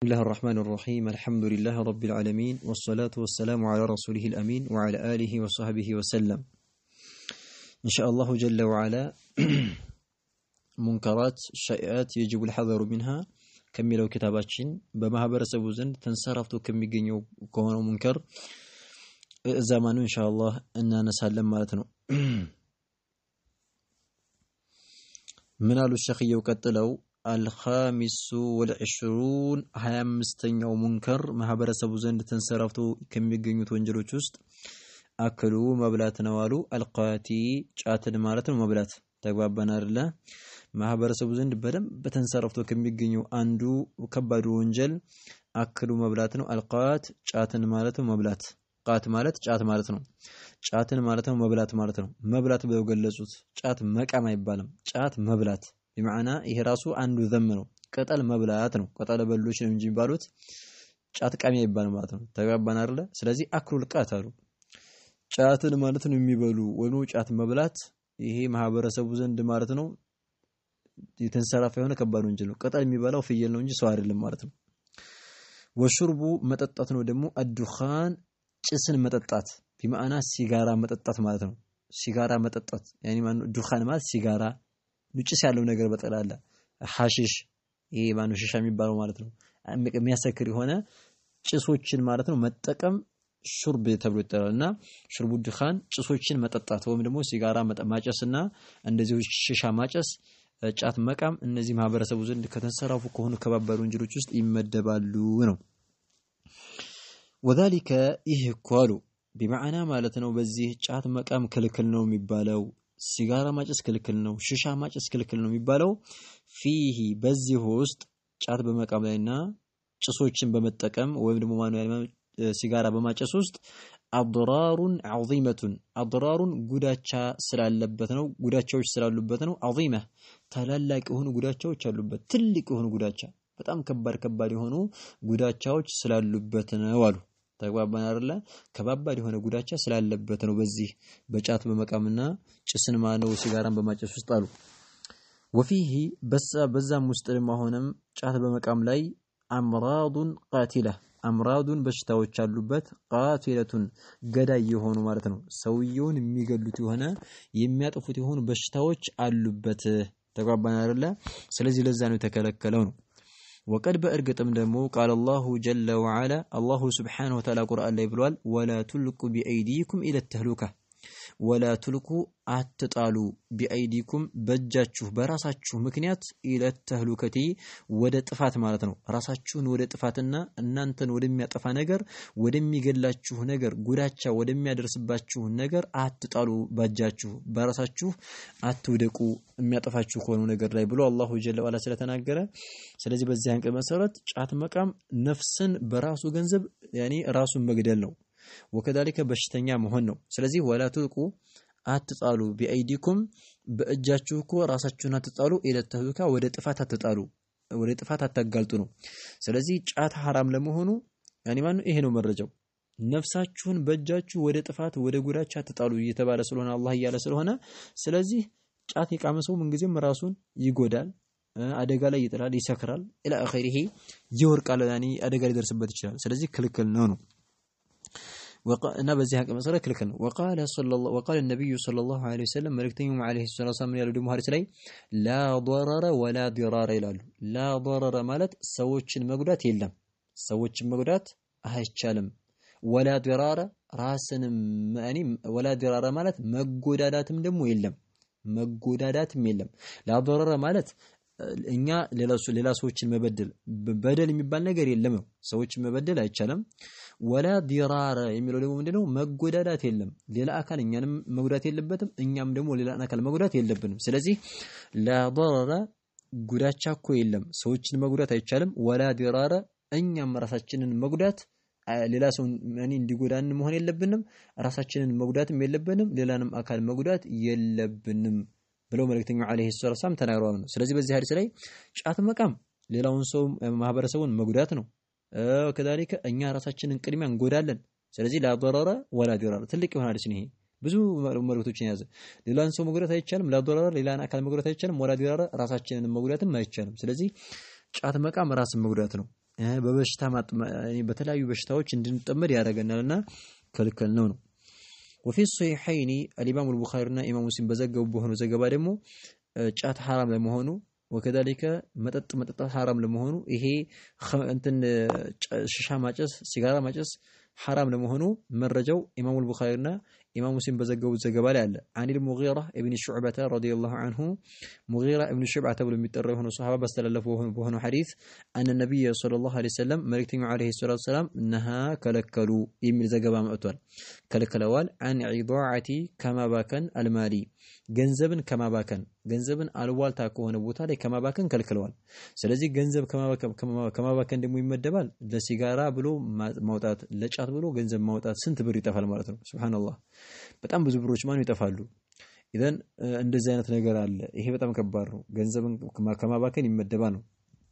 بسم الله الرحمن الرحيم الحمد لله رب العالمين والصلاة والسلام على رسوله الأمين وعلى آله وصحبه وسلم إن شاء الله جل وعلا منكرات الشائعات يجب الحذر منها كملوا كتاباتشين بمهابر سبوزن تنصرفتو كم يجنيو كونه منكر زمانه إن شاء الله أننا نسلم مالتنا من قالوا الشيخي وقتلوا الخامس والعشرون هاي مستنيو منكر مهابر سبوزن تنصرفتو كم يجنيو تونجلو تشست أكلوا مبلات نوالو القاتي جاتن مالتنا مبلات تقبابنا الله ማህበረሰቡ ዘንድ በደም በተንሰራፍቶ ከሚገኙ አንዱ ከባዱ ወንጀል አክሉ መብላት ነው። አልቃት ጫትን ማለት ነው። መብላት ቃት ማለት ጫት ማለት ነው። ጫትን ማለት ነው መብላት ማለት ነው። መብላት ብለው ገለጹት። ጫት መቃም አይባልም። ጫት መብላት በማዕና ይሄ ራሱ አንዱ ዘም ነው። ቅጠል መብላት ነው። ቅጠል በሎች ነው እንጂ የሚባሉት ጫት ቃሚ አይባልም ማለት ነው። ተጋባን አይደለ? ስለዚህ አክሉል ቃት አሉ። ጫትን ማለት ነው የሚበሉ ወይም ጫት መብላት ይሄ ማህበረሰቡ ዘንድ ማለት ነው የተንሰራፈ የሆነ ከባድ ወንጀል ነው። ቅጠል የሚበላው ፍየል ነው እንጂ ሰው አይደለም ማለት ነው። ወሽርቡ መጠጣት ነው ደግሞ አዱኻን ጭስን መጠጣት በማዕና ሲጋራ መጠጣት ማለት ነው። ሲጋራ መጠጣት ያኒ ማን ዱኻን ማለት ሲጋራ ጭስ ያለው ነገር በጠላላ ሐሺሽ ይሄ ማን ሺሻ የሚባለው ማለት ነው። የሚያሰክር የሆነ ጭሶችን ማለት ነው መጠቀም ሹርብ ተብሎ ይጠራልና ሽርቡ ዱኻን ጭሶችን መጠጣት ወይም ደግሞ ሲጋራ ማጨስና እንደዚህ ሺሻ ማጨስ ጫት መቃም እነዚህ ማህበረሰቡ ዘንድ ከተንሰራፉ ከሆኑ ከባባድ ወንጀሎች ውስጥ ይመደባሉ ነው። ወذلك ይህኳሉ በማዕና ማለት ነው በዚህ ጫት መቃም ክልክል ነው የሚባለው ሲጋራ ማጨስ ክልክል ነው ሽሻ ማጨስ ክልክል ነው የሚባለው فيه በዚህ ውስጥ ጫት በመቃም ላይና ጭሶችን በመጠቀም ወይም ደግሞ ማኑያል ሲጋራ በማጨስ ውስጥ አضرارٌ عظيمة አضرارٌ ጉዳቻ ስላለበት ነው ጉዳቻዎች ስላሉበት ነው عظيمة ታላላቅ የሆኑ ጉዳቻዎች አሉበት ትልቅ የሆኑ ጉዳቻ በጣም ከባድ የሆኑ ጉዳቻዎች ስላሉበት ነው አሉ። ተግባባን አይደለ? ከባባድ የሆነ ጉዳቻ ስላለበት ነው በዚህ በጫት በመቃምና ጭስን ማነው ሲጋራን በማጨስ ውስጥ አሉ። وفيه በዛም ውስጥ ለማሆነም ጫት በመቃም ላይ أمراض قاتلة አምራዱን በሽታዎች አሉበት ቃቲለቱን ገዳይ የሆኑ ማለት ነው ሰውየውን የሚገሉት የሆነ የሚያጠፉት የሆኑ በሽታዎች አሉበት። ተቋባና አይደለ? ስለዚህ ለዛ ነው የተከለከለው ነው። ወቀድ በእርግጥም ደግሞ ቃል አላሁ ጀለ ወዐላ አላሁ ሱብሓነሁ ወተዓላ ቁርአን ላይ ብሏል ወላ ትልቁ ቢአይዲኩም ኢለ ተህሉካ ወላ ትልቁ አትጣሉ ቢአይዲኩም በእጃችሁ በራሳችሁ ምክንያት ኢለ ተህሉከቲ ወደ ጥፋት ማለት ነው። ራሳችሁን ወደ ጥፋትና እናንተን ወደሚያጠፋ ነገር ወደሚገላችሁ ነገር ጉዳቻ ወደሚያደርስባችሁ ነገር አትጣሉ በእጃችሁ በራሳችሁ አትውደቁ የሚያጠፋችሁ ከሆነ ነገር ላይ ብሎ አላሁ ጀለ ወዐላ ስለተናገረ ስለዚህ በዚህ አንቀጽ መሰረት ጫት መቃም ነፍስን በራሱ ገንዘብ ያኒ ራሱን መግደል ነው። ወከዳሊከ በሽተኛ መሆን ነው። ስለዚህ ወላ ትልቁ አትጣሉ ቢአይዲኩም በእጃችሁ እኮ ራሳችሁን አትጣሉ ኢለ ተህሉካ ወደ ጥፋት አትጣሉ ወደ ጥፋት አታጋልጡ ነው። ስለዚህ ጫት حرام ለመሆኑ ያኒ ማን ይሄ ነው መረጃው። ነፍሳችሁን በእጃችሁ ወደ ጥፋት ወደ ጉዳቻ አትጣሉ እየተባለ ስለሆነ አላህ እያለ ስለሆነ ስለዚህ ጫት የቃመ ሰው ምንጊዜም ራሱን ይጎዳል አደጋ ላይ ይጥላል ይሰክራል ኢላ አኺሪሂ ይወርቃል ያኒ አደጋ ሊደርስበት ይችላል። ስለዚህ ክልክል ነው። وقال بزي حق مسألة كلكن وقال النبي صلى الله عليه وسلم ملكتهم عليه الصلاة والسلام يالو دمو هارس لي لا ضرر ولا ضرار يلالو لا ضرر مالت سوچن مغدات يلم سوچن مغدات አይቻልም ولا ضرار ራስን ማኒ ولا ضرار ማለት መጎዳዳትም ደግሞ የለም መጎዳዳትም የለም لا ضرر ማለት እኛ ሌላ ሰዎችን መበደል በደል የሚባል ነገር የለም ሰዎችን መበደል አይቻልም። ወላ ዲራራ የሚለው ደግሞ ምንድነው መጎዳዳት የለም ሌላ አካል እኛንም መጉዳት የለበትም እኛም ደግሞ ሌላ አካል መጉዳት የለብንም። ስለዚህ ላ ضرر ጉዳቻ እኮ የለም ሰዎችን መጉዳት አይቻልም። ወላ ዲራራ እኛም ራሳችንን መጉዳት ሌላ ሰው ማኒ እንዲጎዳን መሆን የለብንም ራሳችንን መጉዳትም የለብንም ሌላንም አካል መጉዳት የለብንም ብለው መልእክተኛው አለይሂ ሰላም ተናግረዋል ነው። ስለዚህ በዚህ ሐዲስ ላይ ጫት መቃም ሌላውን ሰው ማህበረሰቡን መጉዳት ነው። ከዛሊከ እኛ ራሳችንን ቅድሚያ እንጎዳለን። ስለዚህ ላ ضرر ولا ضرر ትልቅ የሆነ ሐዲስ ነው ይሄ ብዙ መልእክቶችን ያዘ። ሌላን ሰው መጉዳት አይቻልም ላ ضرر ሌላን አካል መጉዳት አይቻልም ወላ ضرر ራሳችንን መጉዳትም አይቻልም። ስለዚህ ጫት መቃም ራስን መጉዳት ነው። በበሽታ በተለያዩ በሽታዎች እንድንጠመድ ያደርገናልና ክልክል ነው። وفي الصحيحين الإمام البخاري وإمام مسلم بزجوا بهنو زجبا دمو ጫት حرام لمهونو وكذلك መጠጥ حرام ለመሆኑ ይሄ እንትን ሽሻ ማጨስ ሲጋራ ማጨስ حرام ለመሆኑ መረጃው ኢማሙ አልቡኻሪና ኢማሙ ሙስሊም በዘገቡት ዘገባ ላይ አለ። عن المغيرة ابن شعبة رضي الله عنه مغيرة ابن شعبة ብሎ የሚጠራው ሆኖ ሱሐባ ባስተላለፈው በሆነው ሐዲስ أن النبي صلى الله عليه وسلم መልእክተኛው عليه الصلاة والسلام نهى ከለከሉ የሚል ዘገባ መጥቷል። ከለከለዋል عن عضاعة كما باكن المالي ገንዘብን ከማባከን ገንዘብን አልዋልታ ከሆነ ቦታ ላይ ከማባከን ከልክለዋል። ስለዚህ ገንዘብ ከማባከን ደግሞ ይመደባል ለሲጋራ ብሎ ማውጣት ለጫት ብሎ ገንዘብ ማውጣት ስንት ብር ይጠፋል ማለት ነው። ሱብሃንአላህ በጣም ብዙ ብሮች ማን ይጠፋሉ። ኢዘን እንደዚህ አይነት ነገር አለ። ይሄ በጣም ከባድ ነው። ገንዘብን ከማባከን ይመደባል ነው።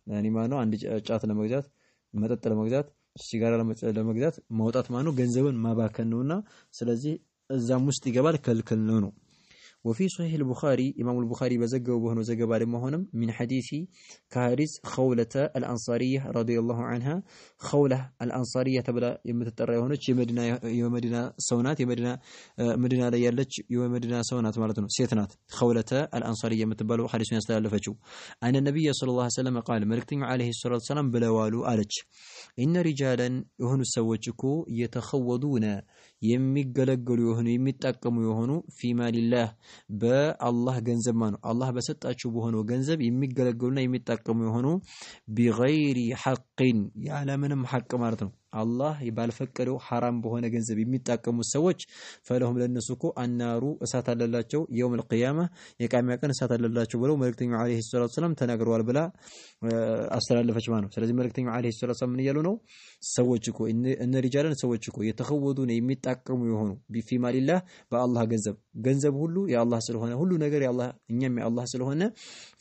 ያኒ ማነው አንድ ጫት ለመግዛት መጠጥ ለመግዛት ሲጋራ ለመግዛት ማውጣት ማነው ገንዘብን ማባከን ነውና ስለዚህ እዛም ውስጥ ይገባል ክልክል ነው። وفي صحيح البخاري إمام البخاري بزجوا بهنو زجبا لمهنم من حديث كهارس خولة الأنصارية رضي الله عنها خولة الأنصارية تبلا يمتترى هونش يمدينة سونات يمدينة مدينة ليالج يمدينة سونات مالتنا سيتنات خولة الأنصارية متبلو حديث يستلفجوا أن النبي صلى الله عليه وسلم قال ملكتين عليه الصلاة والسلام بلوالو ألج إن رجالا يهنو سوجكو يتخوضون يميقلقلو يهنو يميتأكمو يهنو في مال الله በአላህ ገንዘብ ማነው አላህ በሰጣቸው በሆነው ገንዘብ የሚገለገሉና የሚጠቀሙ የሆኑ ቢገይሪ ሐቅን ያለምንም ሐቅ ማለት ነው። አላህ ባልፈቀደው حرام በሆነ ገንዘብ የሚጠቀሙ ሰዎች ፈለሁም ለነሱኮ አናሩ እሳት አለላቸው የውም القيامه የቂያማ ቀን እሳት አለላቸው ብለው መልእክተኛው አለይሂ ሰላቱ ሰላም ተናግረዋል ብላ አስተላለፈች ማለት ነው። ስለዚህ መልእክተኛው አለይሂ ሰላቱ ሰላም ምን እያሉ ነው? ሰዎች እኮ እነ ሪጃለን ሰዎች እኮ የተኸወዱን የሚጠቀሙ የሆኑ ቢፊ ማሊላህ በአላህ ገንዘብ ሁሉ የአላህ ስለሆነ ሁሉ ነገር የአላህ እኛም የአላህ ስለሆነ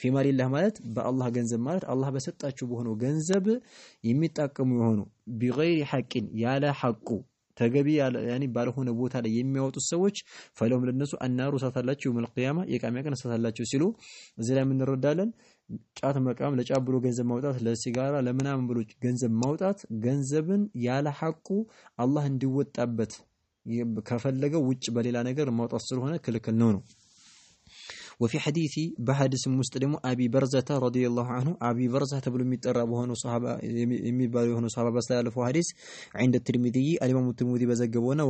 ፊ ማሊላህ ማለት በአላህ ገንዘብ ማለት አላህ በሰጣቸው በሆነው ገንዘብ የሚጠቀሙ የሆኑ ቢገይሪ ሐቅን ያለ ሐቁ ተገቢ ያኒ ባልሆነ ቦታ ላይ የሚያወጡት ሰዎች ፈለውም ለነሱ አናሩ ሳታላቸው የውመል ቂያማ የቂያማ ቀን ሳታላቸው ሲሉ እዚህ ላይ እንረዳለን። ጫት መቃም ለጫት ብሎ ገንዘብ ማውጣት ለሲጋራ ለምናምን ብሎ ገንዘብ ማውጣት ገንዘብን ያለ ሐቁ አላህ እንዲወጣበት ከፈለገው ውጭ በሌላ ነገር ማውጣት ስለሆነ ክልክል ነው። وفي حديث بحديث مسلم أبي برزة رضي الله عنه أبي برزة تبلو ميترى بهنو صحابة يميبالو هنو صحابة بستالف حديث عند الترمذي الإمام الترمذي بزجبونا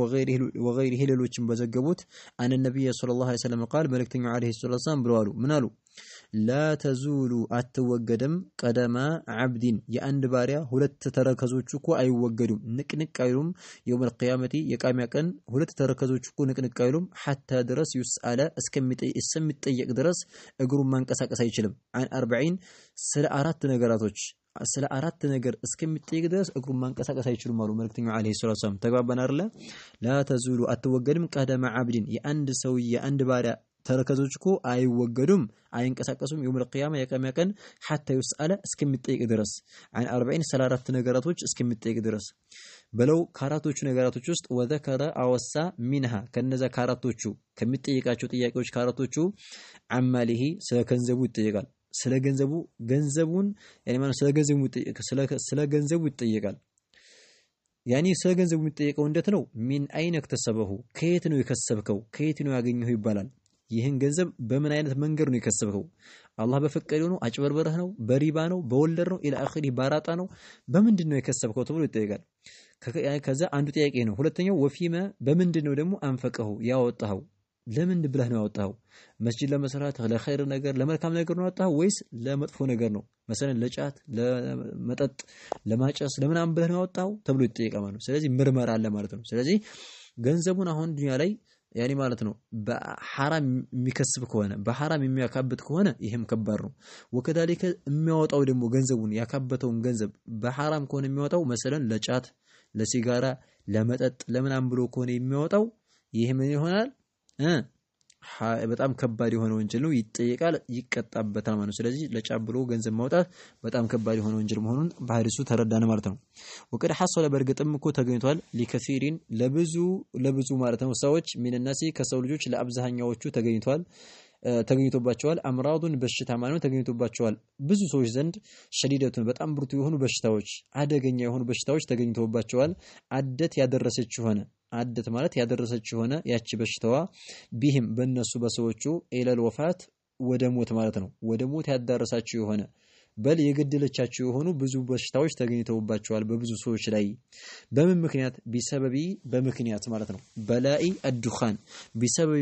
وغيره للوجم بزجبوت أن النبي صلى الله عليه وسلم قال ملكتنا عليه الصلاة والسلام برالو منالو لا تزول أتوجدم قدم عبد يأند باريا هلت تركزوچكو أي وجدم نك أيلوم يوم القيامة يقام يكن هلت تركزوچكو نك أيلوم حتى درس يسأل اسمت درس أجرم من كساك سيشلم عن 40 سل أرات نجاراتوش سل أرات نجار اسكمت درس أجرم من كساك سيشلم مالو ملكتنا عليه الصلاة والسلام تقبل بنارلا لا تزول أتوجدم قدم عبد يأند سوي يأند باريا ተረከዞችኮ አይወገዱም አይንቀሳቀሱም የውመል ቂያማ የቂያማ ቀን حتى يسأل እስከሚጠይቅ ድረስ عن 40 34 ነገራቶች እስከሚጠይቅ ድረስ በለው ካራቶቹ ነገራቶች ውስጥ ወذكر አወሳ منها ከነዛ ካራቶቹ ከሚጠይቃቸው ጥያቄዎች ካራቶቹ عماله ስለ ገንዘቡ ይጠይቃል። ስለ ገንዘቡን ያኔ ማለት ስለ ገንዘቡ ይጠይቃል። ያኔ ስለ ገንዘቡ የሚጠይቀው እንዴት ነው? ሚን አይነ እክተሰበሁ ከየት ነው የከሰብከው ከየት ነው ያገኘው ይባላል። ይህን ገንዘብ በምን አይነት መንገድ ነው የከሰብከው? አላህ በፈቀደው ነው? አጭበርበረህ ነው? በሪባ ነው? በወለድ ነው? ኢላ አኺሪ ባራጣ ነው? በምንድነው የከሰብከው ተብሎ ይጠይቃል። ከዛ አንዱ ጥያቄ ነው። ሁለተኛው ወፊመ በምንድነው ደግሞ አንፈቀሁ ያወጣው? ለምን ብለህ ነው ያወጣው? መስጂድ ለመስራት ለኸይር ነገር ለመልካም ነገር ነው ያወጣው ወይስ ለመጥፎ ነገር ነው? መሰለን ለጫት ለመጠጥ ለማጨስ ለምናም ብለህ ነው ያወጣው ተብሎ ይጠይቃል ማለት ነው። ስለዚህ ምርመራ አለ ማለት ነው። ስለዚህ ገንዘቡን አሁን ዱንያ ላይ ያኔ ማለት ነው በሐራም የሚከስብ ከሆነ በሐራም የሚያካብት ከሆነ ይሄም ከባድ ነው። ወከዳሊከ የሚያወጣው ደግሞ ገንዘቡን ያካበተውን ገንዘብ በሐራም ከሆነ የሚያወጣው መሰለን ለጫት ለሲጋራ ለመጠጥ ለምናም ብሎ ከሆነ የሚያወጣው ይሄ ምን ይሆናል? በጣም ከባድ የሆነ ወንጀል ነው። ይጠየቃል፣ ይቀጣበታል ማለት ነው። ስለዚህ ለጫት ብሎ ገንዘብ ማውጣት በጣም ከባድ የሆነ ወንጀል መሆኑን በሐዲሱ ተረዳን ማለት ነው። ወቀድ ሐሰለ በርግጥም እኮ ተገኝቷል ለከሲሪን ለብዙ ማለት ነው ሰዎች ሚንናሲ ከሰው ልጆች ለአብዛኛዎቹ ተገኝቷል ተገኝቶባቸዋል አምራዱን በሽታ ማለት ተገኝቶባቸዋል ብዙ ሰዎች ዘንድ ሸዲደቱን በጣም ብርቱ የሆኑ በሽታዎች አደገኛ የሆኑ በሽታዎች ተገኝቶባቸዋል አደት ያደረሰች ሆነ አደት ማለት ያደረሰች ሆነ ያቺ በሽታዋ ቢህም በእነሱ በሰዎቹ ኢለል ወፋት ወደ ሞት ማለት ነው ወደ ሞት ያዳረሳቸው የሆነ በል የገደለቻቸው የሆኑ ብዙ በሽታዎች ተገኝተውባቸዋል በብዙ ሰዎች ላይ በምን ምክንያት ቢሰበቢ በምክንያት ማለት ነው በላኢ አዱኻን ቢሰበቢ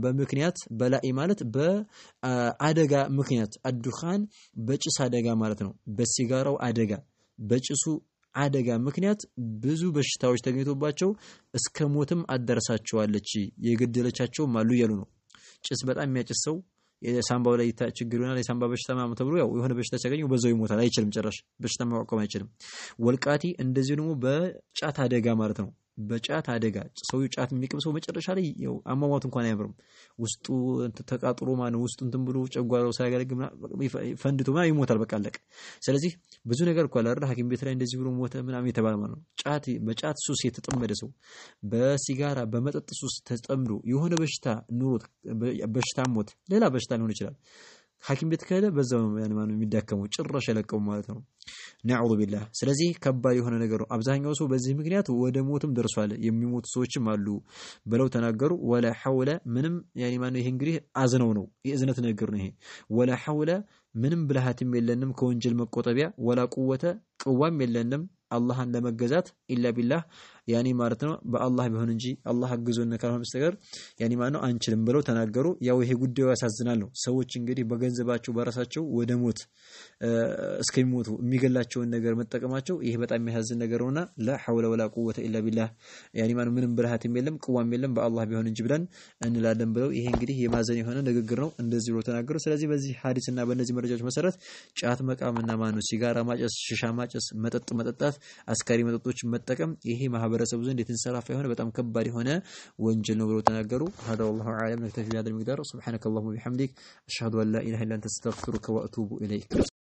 በምክንያት በላኢ ማለት በአደጋ ምክንያት አዱኻን በጭስ አደጋ ማለት ነው በሲጋራው አደጋ በጭሱ አደጋ ምክንያት ብዙ በሽታዎች ተገኝተውባቸው እስከ ሞትም አደረሳቸዋለች የገደለቻቸው ማሉ ያሉ ነው ጭስ በጣም የሚያጭስ ሰው የሳምባው ላይ ችግር ይሆናል የሳምባ በሽታ ማመ ተብሎ ያው የሆነ በሽታ ሲያገኘው በዛው ይሞታል አይችልም ጭራሽ በሽታ ማቋቋም አይችልም ወልቃቲ እንደዚህ ደግሞ በጫት አደጋ ማለት ነው በጫት አደጋ ሰው ጫት የሚቅም ሰው መጨረሻ ላይ ያው አሟሟት እንኳን አያምርም ውስጡ ተቃጥሎ ማነው ውስጡ እንትን ብሎ ጨጓራው ሳያገለግል ፈንድቶ ማን ይሞታል በቃ አለቀ ስለዚህ ብዙ ነገር እኮ አለ ሐኪም ቤት ላይ እንደዚህ ብሎ ሞተ ምናምን የተባለ ማለት ነው ጫት በጫት ሱስ የተጠመደ ሰው በሲጋራ በመጠጥ ሱስ ተጠምዶ የሆነ በሽታ ኑሮት በሽታ ሞት ሌላ በሽታ ሊሆን ይችላል ሐኪም ቤት ከሄደ በዛው يعني ማነው የሚዳከመው ጭራሽ ያለቀው ማለት ነው ነዑዙ ቢላህ ስለዚህ ከባድ የሆነ ነገር ነው አብዛኛው ሰው በዚህ ምክንያት ወደ ሞትም ደርሷል የሚሞቱ ሰዎችም አሉ ብለው ተናገሩ ወላ ሐውለ ምንም يعني ማነው ይሄ እንግዲህ አዝነው ነው የእዝነት ነገር ነው ይሄ ወላ ሐውለ ምንም ብልሃትም የለንም ከወንጀል መቆጠቢያ ወላ ቁወተ ቅዋም የለንም አላህን ለመገዛት ኢላ ቢላህ ያኒ ማለት ነው በአላህ ቢሆን እንጂ አላህ አግዞን ካልሆነ በስተቀር ያኒ ማነው አንችልም ብለው ተናገሩ ያው ይሄ ጉዳዩ ያሳዝናል ነው ሰዎች እንግዲህ በገንዘባቸው በራሳቸው ወደ ሞት እስከሚሞቱ የሚገላቸውን ነገር መጠቀማቸው ይሄ በጣም የሚያሳዝን ነገር ነውና ላ ሐውለ ወላ ቁወተ ኢላ ቢላህ ያኒ ማነው ምንም ብልሃትም የለም ቅዋም የለም በአላህ ቢሆን እንጂ ብለን እንላለን ብለው ይሄ እንግዲህ የማዘን የሆነ ንግግር ነው እንደዚህ ብለው ተናገሩ ስለዚህ በዚህ ሐዲስና በእነዚህ መረጃዎች መሰረት ጫት መቃምና ማነው ሲጋራ ማጨስ ሽሻ ማጨስ መጠጥ መጠጣት አስካሪ መጠጦችን መጠቀም ይሄ ማህበረሰቡ ዘንድ የተንሰራፋ የሆነ በጣም ከባድ የሆነ ወንጀል ነው ብለው ተናገሩ هذا والله اعلم نكتفي بهذا المقدار سبحانك اللهم وبحمدك اشهد ان لا اله الا انت استغفرك واتوب اليك